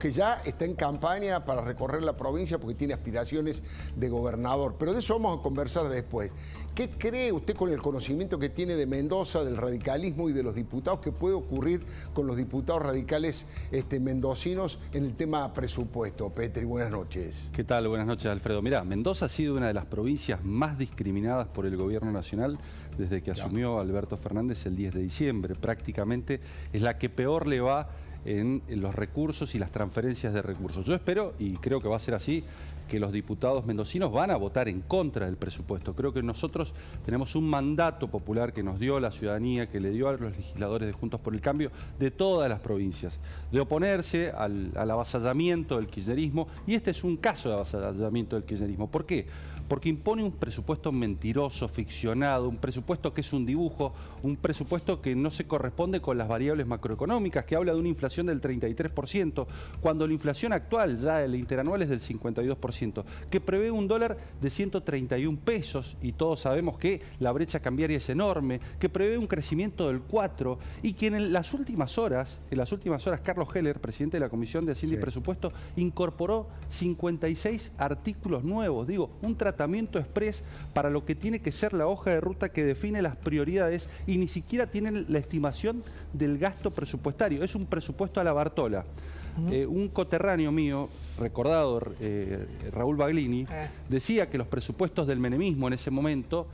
Que ya está en campaña para recorrer la provincia porque tiene aspiraciones de gobernador. Pero de eso vamos a conversar después. ¿Qué cree usted con el conocimiento que tiene de Mendoza, del radicalismo y de los diputados que puede ocurrir con los diputados radicales mendocinos en el tema presupuesto? Petri, buenas noches. ¿Qué tal? Buenas noches, Alfredo. Mirá, Mendoza ha sido una de las provincias más discriminadas por el gobierno nacional desde que asumió Alberto Fernández el 10 de diciembre. Prácticamente es la que peor le va en los recursos y las transferencias de recursos. Yo espero, y creo que va a ser así, que los diputados mendocinos van a votar en contra del presupuesto. Creo que nosotros tenemos un mandato popular que nos dio la ciudadanía, que le dio a los legisladores de Juntos por el Cambio de todas las provincias, de oponerse al avasallamiento del kirchnerismo, y este es un caso de avasallamiento del kirchnerismo. ¿Por qué? Porque impone un presupuesto mentiroso, ficcionado, un presupuesto que es un dibujo, un presupuesto que no se corresponde con las variables macroeconómicas, que habla de una inflación del 33%, cuando la inflación actual, ya el interanual, es del 52%, que prevé un dólar de 131 pesos, y todos sabemos que la brecha cambiaria es enorme, que prevé un crecimiento del 4%, y que en las últimas horas, Carlos Heller, presidente de la Comisión de Hacienda y Presupuesto, incorporó 56 artículos nuevos, un tratamiento express para lo que tiene que ser la hoja de ruta que define las prioridades, y ni siquiera tienen la estimación del gasto presupuestario. Es un presupuesto a la Bartola. Un coterráneo mío, recordado, Raúl Baglini, decía que los presupuestos del menemismo en ese momento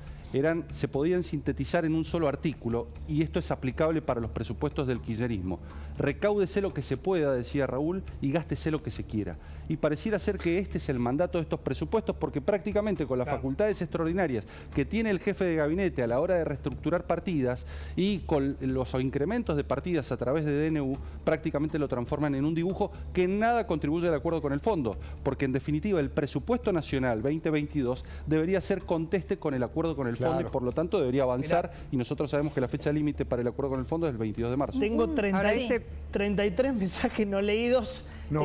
se podían sintetizar en un solo artículo, y esto es aplicable para los presupuestos del kirchnerismo. Recáudese lo que se pueda, decía Raúl, y gástese lo que se quiera. Y pareciera ser que este es el mandato de estos presupuestos, porque prácticamente con las facultades extraordinarias que tiene el jefe de gabinete a la hora de reestructurar partidas y con los incrementos de partidas a través de DNU, prácticamente lo transforman en un dibujo que en nada contribuye al acuerdo con el fondo, porque en definitiva el presupuesto nacional 2022 debería ser conteste con el acuerdo con el fondo, y por lo tanto debería avanzar. Y nosotros sabemos que la fecha límite para el acuerdo con el fondo es el 22 de marzo. Tengo 33 mensajes no leídos. No.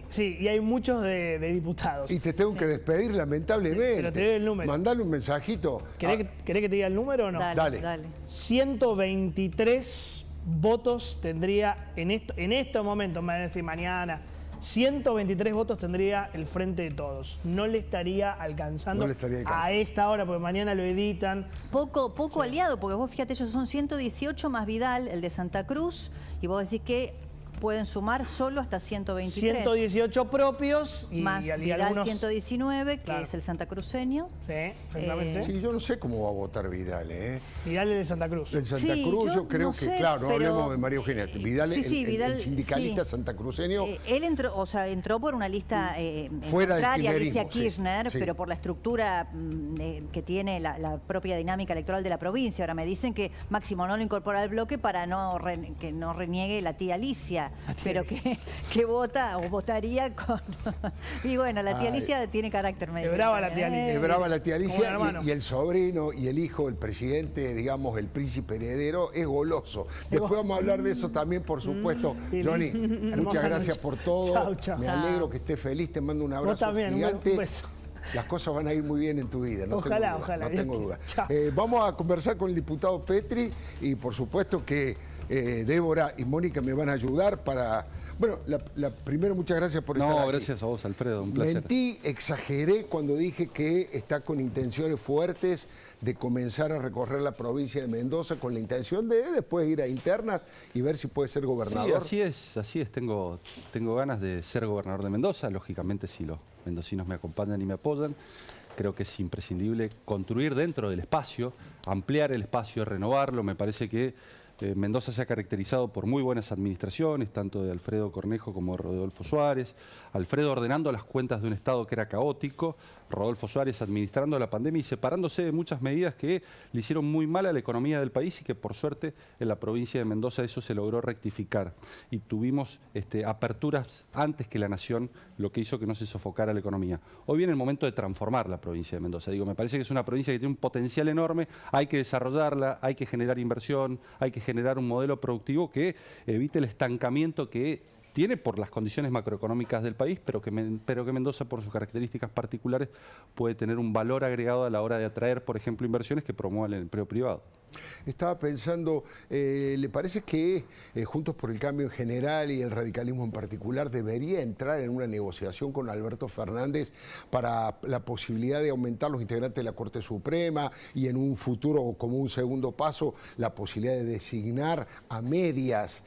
Sí, y hay muchos de diputados. Y te tengo que despedir, lamentablemente. Pero te doy el número. Mandale un mensajito. ¿Querés que te diga el número o no? Dale. 123 votos tendría, en estos momentos, me van a decir mañana, 123 votos tendría el Frente de Todos. No le estaría alcanzando, a esta hora, porque mañana lo editan. Poco aliado, porque vos fíjate, ellos son 118 más Vidal, el de Santa Cruz, y vos decís que pueden sumar solo hasta 123. 118 propios y más Vidal algunos... 119, que es el santacruceño. Sí, exactamente. Sí, yo no sé cómo va a votar Vidal, Vidal es de Santa Cruz. En Santa Cruz yo creo no sé, claro, no hablemos de María Eugenia. Vidal, Vidal, el sindicalista santacruceño. Él entró por una lista fuera contraria, Alicia Kirchner, pero por la estructura que tiene la propia dinámica electoral de la provincia. Ahora me dicen que Máximo no lo incorpora al bloque para que no reniegue la tía Alicia. Pero que vota o votaría con... Y bueno, la tía Alicia tiene carácter medio. Es brava la tía Alicia. Es brava la tía Alicia y el sobrino y el hijo del presidente, digamos, el príncipe heredero, es goloso. Después vamos a hablar de eso también, por supuesto. Johnny, muchas gracias por todo. Chao. Me alegro que estés feliz, te mando un abrazo gigante. Un beso. Las cosas van a ir muy bien en tu vida, Ojalá. No tengo duda. Vamos a conversar con el diputado Petri y por supuesto que Débora y Mónica me van a ayudar para... Bueno, primero muchas gracias por estar aquí. No, gracias a vos, Alfredo, un placer. Mentí, exageré cuando dije que está con intenciones fuertes de comenzar a recorrer la provincia de Mendoza con la intención de después ir a internas y ver si puede ser gobernador. Sí, así es. Tengo ganas de ser gobernador de Mendoza. Lógicamente, si los mendocinos me acompañan y me apoyan, creo que es imprescindible construir dentro del espacio, ampliar el espacio, renovarlo. Me parece que Mendoza se ha caracterizado por muy buenas administraciones, tanto de Alfredo Cornejo como de Rodolfo Suárez. Alfredo ordenando las cuentas de un Estado que era caótico, Rodolfo Suárez administrando la pandemia y separándose de muchas medidas que le hicieron muy mal a la economía del país y que por suerte en la provincia de Mendoza eso se logró rectificar. Y tuvimos aperturas antes que la nación, lo que hizo que no se sofocara la economía. Hoy viene el momento de transformar la provincia de Mendoza. Me parece que es una provincia que tiene un potencial enorme, hay que desarrollarla, hay que generar inversión, hay que generar un modelo productivo que evite el estancamiento que tiene por las condiciones macroeconómicas del país, pero que Mendoza, por sus características particulares, puede tener un valor agregado a la hora de atraer, por ejemplo, inversiones que promuevan el empleo privado. Estaba pensando, ¿le parece que Juntos por el Cambio en general y el radicalismo en particular debería entrar en una negociación con Alberto Fernández para la posibilidad de aumentar los integrantes de la Corte Suprema y en un futuro, como un segundo paso, la posibilidad de designar a medias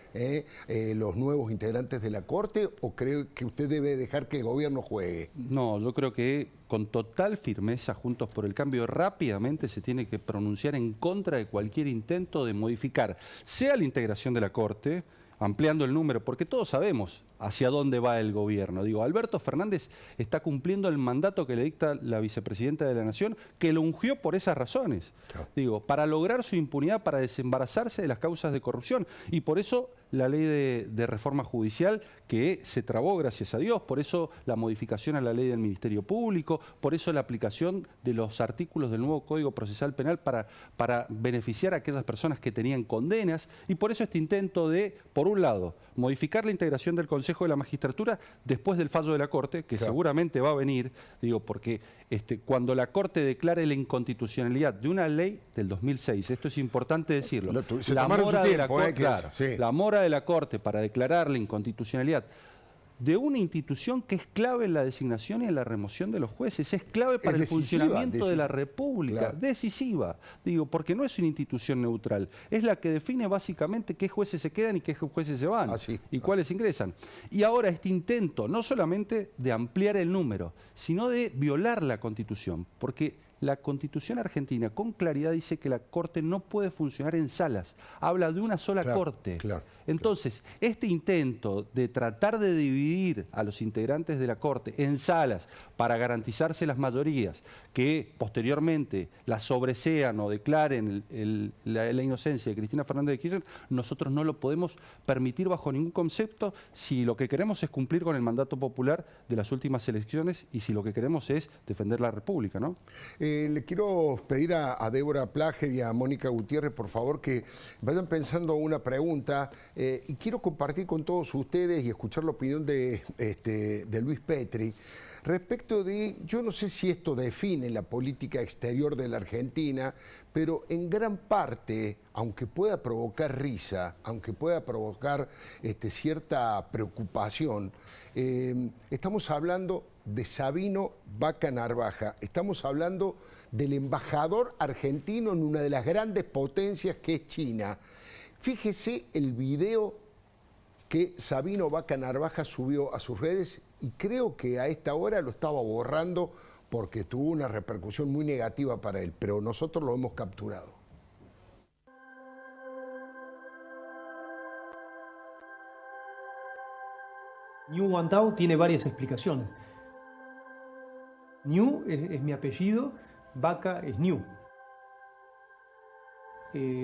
los nuevos integrantes de la Corte? ¿O cree que usted debe dejar que el gobierno juegue? No, yo creo que con total firmeza Juntos por el Cambio rápidamente se tiene que pronunciar en contra de cualquier intento de modificar, sea la integración de la Corte, ampliando el número, porque todos sabemos hacia dónde va el gobierno. Digo, Alberto Fernández está cumpliendo el mandato que le dicta la vicepresidenta de la Nación, que lo ungió por esas razones. Claro. Digo, para lograr su impunidad, para desembarazarse de las causas de corrupción. Y por eso la ley de reforma judicial, que se trabó, gracias a Dios, por eso la modificación a la ley del Ministerio Público, por eso la aplicación de los artículos del nuevo Código Procesal Penal para beneficiar a aquellas personas que tenían condenas, y por eso este intento de, por un lado, modificar la integración del Consejo de la Magistratura después del fallo de la Corte, que seguramente va a venir, digo, porque cuando la Corte declare la inconstitucionalidad de una ley del 2006, esto es importante decirlo, la mora de la Corte, claro, la mora de la Corte para declarar la inconstitucionalidad de una institución que es clave en la designación y en la remoción de los jueces, es clave para el funcionamiento de la República, decisiva, digo, porque no es una institución neutral, es la que define básicamente qué jueces se quedan y qué jueces se van, y cuáles ingresan. Y ahora este intento, no solamente de ampliar el número, sino de violar la Constitución, porque la Constitución argentina con claridad dice que la Corte no puede funcionar en salas, habla de una sola Corte. Entonces, este intento de tratar de dividir a los integrantes de la Corte en salas para garantizarse las mayorías, que posteriormente la sobresean o declaren la inocencia de Cristina Fernández de Kirchner, nosotros no lo podemos permitir bajo ningún concepto si lo que queremos es cumplir con el mandato popular de las últimas elecciones y si lo que queremos es defender la República, ¿no? Le quiero pedir a Débora Plage y a Mónica Gutiérrez, por favor, que vayan pensando una pregunta y quiero compartir con todos ustedes y escuchar la opinión de Luis Petri respecto de, yo no sé si esto define la política exterior de la Argentina, pero en gran parte, aunque pueda provocar risa, aunque pueda provocar cierta preocupación, estamos hablando de Sabino Vaca Narvaja, estamos hablando del embajador argentino en una de las grandes potencias que es China. Fíjese el video que Sabino Vaca Narvaja subió a sus redes y creo que a esta hora lo estaba borrando porque tuvo una repercusión muy negativa para él, pero nosotros lo hemos capturado. Niu Guantao tiene varias explicaciones. Niu es mi apellido, Vaca es Niu.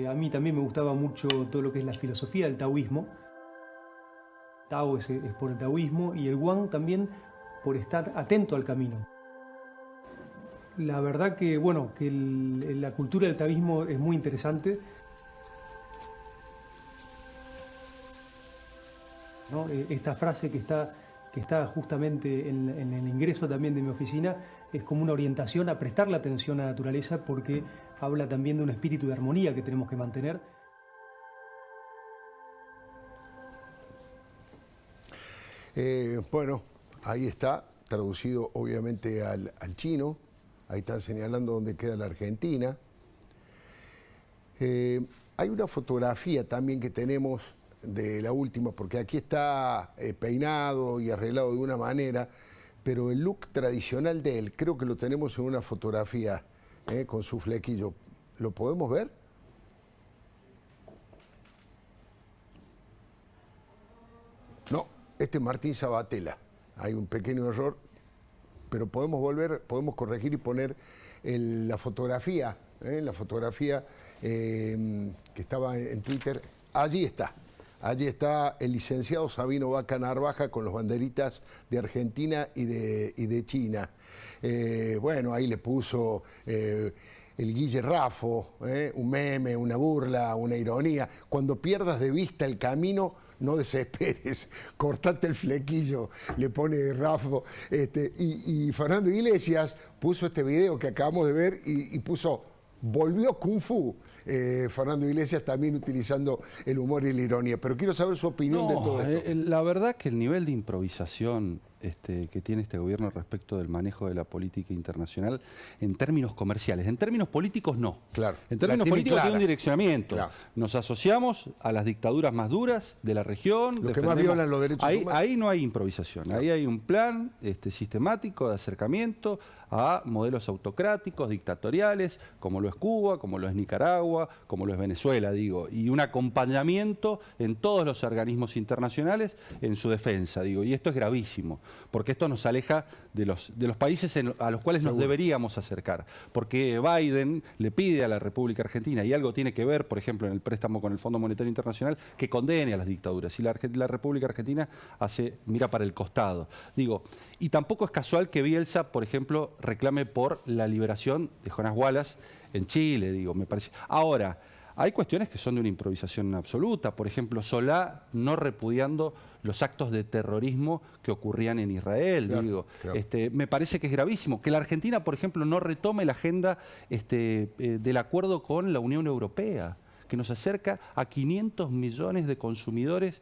A mí también me gustaba mucho todo lo que es la filosofía del taoísmo. Tao es por el taoísmo y el Guan también por estar atento al camino. La verdad que, bueno, que la cultura del taoísmo es muy interesante, ¿no? Esta frase que está justamente en el ingreso también de mi oficina es como una orientación a prestarle atención a la naturaleza porque habla también de un espíritu de armonía que tenemos que mantener. Bueno, ahí está, traducido obviamente al chino, ahí están señalando dónde queda la Argentina. Hay una fotografía también que tenemos de la última, porque aquí está peinado y arreglado de una manera, pero el look tradicional de él, creo que lo tenemos en una fotografía con su flequillo. ¿Lo podemos ver? No, este es Martín Sabatella. Hay un pequeño error, pero podemos corregir y poner la fotografía, que estaba en Twitter. Allí está. Allí está el licenciado Sabino Vaca Narvaja con los banderitas de Argentina y de China. Bueno, ahí le puso el Guille Raffo, un meme, una burla, una ironía. Cuando pierdas de vista el camino, no desesperes, cortate el flequillo, le pone Raffo. Y Fernando Iglesias puso este video que acabamos de ver y puso, volvió Kung Fu. Fernando Iglesias también utilizando el humor y la ironía. Pero quiero saber su opinión de todo esto. La verdad que el nivel de improvisación que tiene este gobierno respecto del manejo de la política internacional en términos comerciales. En términos políticos no. Claro. En términos políticos tiene un direccionamiento. Claro. Nos asociamos a las dictaduras más duras de la región. Los que más violan los derechos humanos. Ahí no hay improvisación. Claro. Ahí hay un plan sistemático de acercamiento a modelos autocráticos, dictatoriales, como lo es Cuba, como lo es Nicaragua, como lo es Venezuela, digo, y un acompañamiento en todos los organismos internacionales en su defensa, digo, y esto es gravísimo, porque esto nos aleja de los países a los cuales nos deberíamos acercar, porque Biden le pide a la República Argentina, y algo tiene que ver, por ejemplo, en el préstamo con el Fondo Monetario Internacional, que condene a las dictaduras, y la República Argentina mira para el costado, digo, y tampoco es casual que Bielsa, por ejemplo, reclame por la liberación de Jonas Wallace en Chile, digo, me parece. Ahora, hay cuestiones que son de una improvisación absoluta, por ejemplo, Solá no repudiando los actos de terrorismo que ocurrían en Israel, claro, digo. Claro. Me parece que es gravísimo. Que la Argentina, por ejemplo, no retome la agenda del acuerdo con la Unión Europea, que nos acerca a 500 millones de consumidores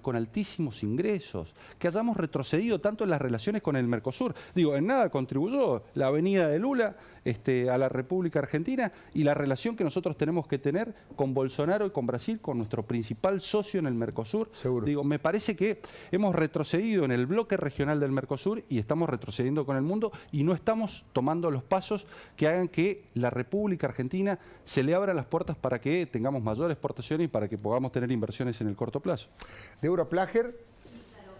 con altísimos ingresos, que hayamos retrocedido tanto en las relaciones con el Mercosur. Digo, en nada contribuyó la venida de Lula a la República Argentina y la relación que nosotros tenemos que tener con Bolsonaro y con Brasil, con nuestro principal socio en el Mercosur. Seguro. Digo, me parece que hemos retrocedido en el bloque regional del Mercosur y estamos retrocediendo con el mundo y no estamos tomando los pasos que hagan que la República Argentina se le abra las puertas para que tengamos mayor exportación y para que podamos tener inversiones en el corto plazo. Débora Plager.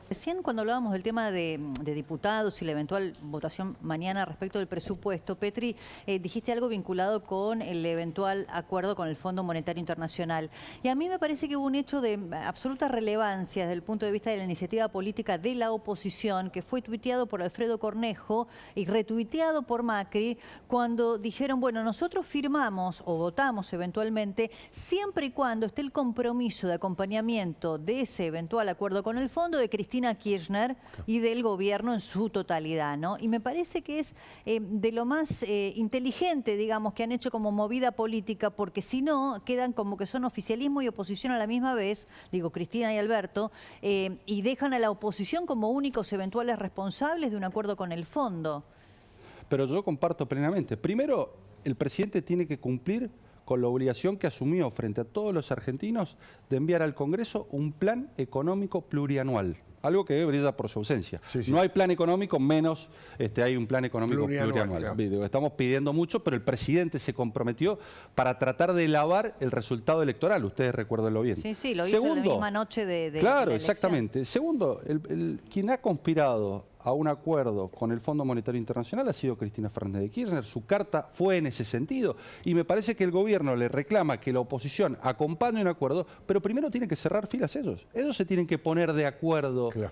Recién cuando hablábamos del tema de diputados y la eventual votación mañana respecto del presupuesto, Petri, dijiste algo vinculado con el eventual acuerdo con el Fondo Monetario Internacional. Y a mí me parece que hubo un hecho de absoluta relevancia desde el punto de vista de la iniciativa política de la oposición, que fue tuiteado por Alfredo Cornejo y retuiteado por Macri, cuando dijeron, bueno, nosotros firmamos o votamos eventualmente, siempre y cuando esté el compromiso de acompañamiento de ese eventual acuerdo con el fondo de Cristina Kirchner y del gobierno en su totalidad, ¿no? Y me parece que es de lo más inteligente, digamos, que han hecho como movida política, porque si no, quedan como que son oficialismo y oposición a la misma vez, digo, Cristina y Alberto, y dejan a la oposición como únicos eventuales responsables de un acuerdo con el fondo. Pero yo comparto plenamente. Primero, el presidente tiene que cumplir con la obligación que asumió frente a todos los argentinos de enviar al Congreso un plan económico plurianual. Algo que brilla por su ausencia. Sí, sí. No hay plan económico, menos hay un plan económico plurianual. Claro. Estamos pidiendo mucho, pero el presidente se comprometió para tratar de lavar el resultado electoral. Ustedes recuérdenlo bien. Sí, sí, lo hizo en la misma noche de claro, la exactamente. Segundo, quien ha conspirado a un acuerdo con el Fondo Monetario Internacional ha sido Cristina Fernández de Kirchner. Su carta fue en ese sentido y me parece que el gobierno le reclama que la oposición acompañe un acuerdo, pero primero tienen que cerrar filas ellos. Ellos se tienen que poner de acuerdo. Claro.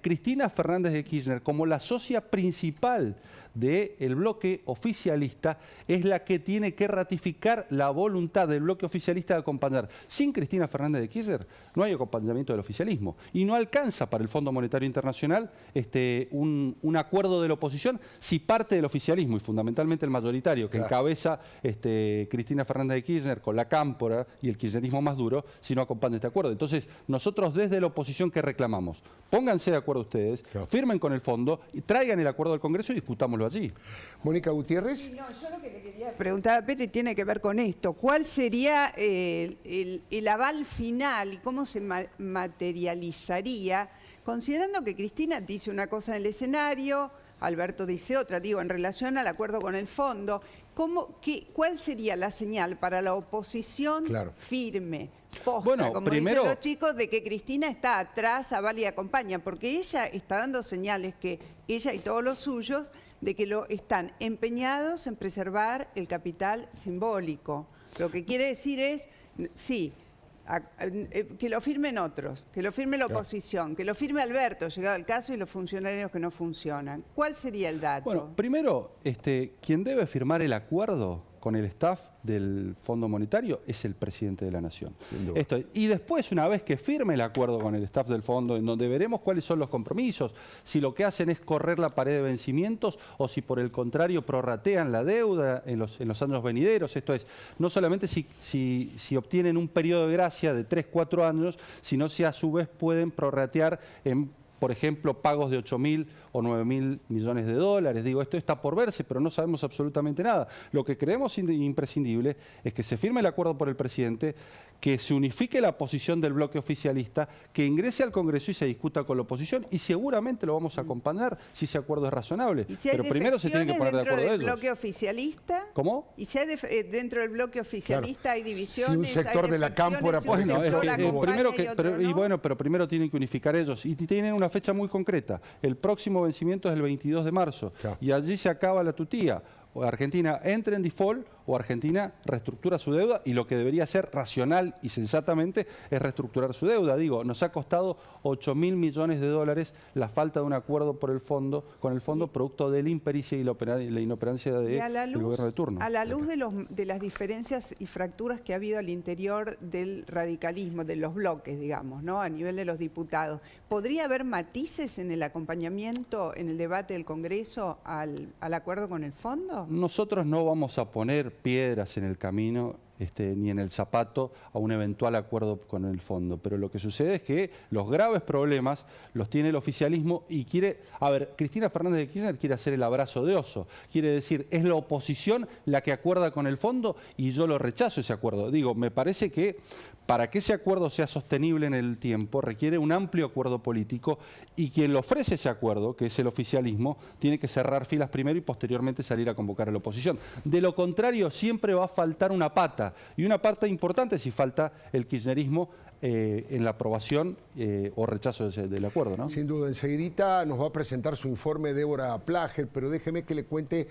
Cristina Fernández de Kirchner, como la socia principal del bloque oficialista, es la que tiene que ratificar la voluntad del bloque oficialista de acompañar. Sin Cristina Fernández de Kirchner no hay acompañamiento del oficialismo y no alcanza para el Fondo Monetario Internacional un acuerdo de la oposición si parte del oficialismo y fundamentalmente el mayoritario que encabeza Cristina Fernández de Kirchner con la cámpora y el kirchnerismo más duro, si no acompaña este acuerdo. Entonces, nosotros desde la oposición, ¿qué reclamamos? Pónganse de acuerdo ustedes, firmen con el fondo, y traigan el acuerdo al Congreso y discutámoslo allí. Mónica Gutiérrez. Sí, no, yo lo que le quería preguntar a Petri tiene que ver con esto. ¿Cuál sería el aval final y cómo se materializaría, considerando que Cristina dice una cosa en el escenario, Alberto dice otra, digo, en relación al acuerdo con el fondo? ¿Cuál sería la señal para la oposición firme, posta, bueno, como primero, dicen los chicos, de que Cristina está atrás, avala y acompaña? Porque ella está dando señales que ella y todos los suyos de que están empeñados en preservar el capital simbólico. Lo que quiere decir es, sí, que lo firmen otros, que lo firme la oposición, que lo firme Alberto, llegado el caso, y los funcionarios que no funcionan. ¿Cuál sería el dato? Bueno, primero, quien debe firmar el acuerdo con el staff del Fondo Monetario es el presidente de la Nación. Y después, una vez que firme el acuerdo con el staff del fondo, en donde veremos cuáles son los compromisos, si lo que hacen es correr la pared de vencimientos o si por el contrario prorratean la deuda en los años venideros. Esto es, no solamente si obtienen un periodo de gracia de 3, 4 años, sino si a su vez pueden prorratear en, por ejemplo, pagos de 8.000 o 9.000 millones de dólares. Digo, esto está por verse, pero no sabemos absolutamente nada. Lo que creemos imprescindible es que se firme el acuerdo por el presidente, que se unifique la posición del bloque oficialista, que ingrese al Congreso y se discuta con la oposición, y seguramente lo vamos a acompañar si ese acuerdo es razonable. ¿Y si hay pero primero se tienen que poner de acuerdo dentro del ellos. bloque oficialista? ¿Cómo? ¿Y si hay dentro del bloque oficialista hay divisiones? Si un sector de la cámpora... Bueno, pero primero tienen que unificar ellos, y tienen una fecha muy concreta. El próximo vencimiento es el 22 de marzo, y allí se acaba la tutía. O Argentina entra en default o Argentina reestructura su deuda, y lo que debería ser racional y sensatamente es reestructurar su deuda. Digo, nos ha costado 8.000 millones de dólares la falta de un acuerdo con el fondo producto de la impericia y la inoperancia del gobierno de turno. A la luz de las diferencias y fracturas que ha habido al interior del radicalismo, de los bloques, digamos, ¿no? A nivel de los diputados, ¿podría haber matices en el acompañamiento, en el debate del Congreso al acuerdo con el fondo? Nosotros no vamos a poner piedras en el camino ni en el zapato a un eventual acuerdo con el fondo, pero lo que sucede es que los graves problemas los tiene el oficialismo y quiere... A ver, Cristina Fernández de Kirchner quiere hacer el abrazo de oso, quiere decir, es la oposición la que acuerda con el fondo y yo lo rechazo ese acuerdo. Digo, me parece que para que ese acuerdo sea sostenible en el tiempo requiere un amplio acuerdo político, y quien le ofrece ese acuerdo, que es el oficialismo, tiene que cerrar filas primero y posteriormente salir a convocar a la oposición. De lo contrario, siempre va a faltar una pata, y una parte importante si falta el kirchnerismo en la aprobación o rechazo del acuerdo, ¿no? Sin duda, enseguidita nos va a presentar su informe Débora Plager, pero déjeme que le cuente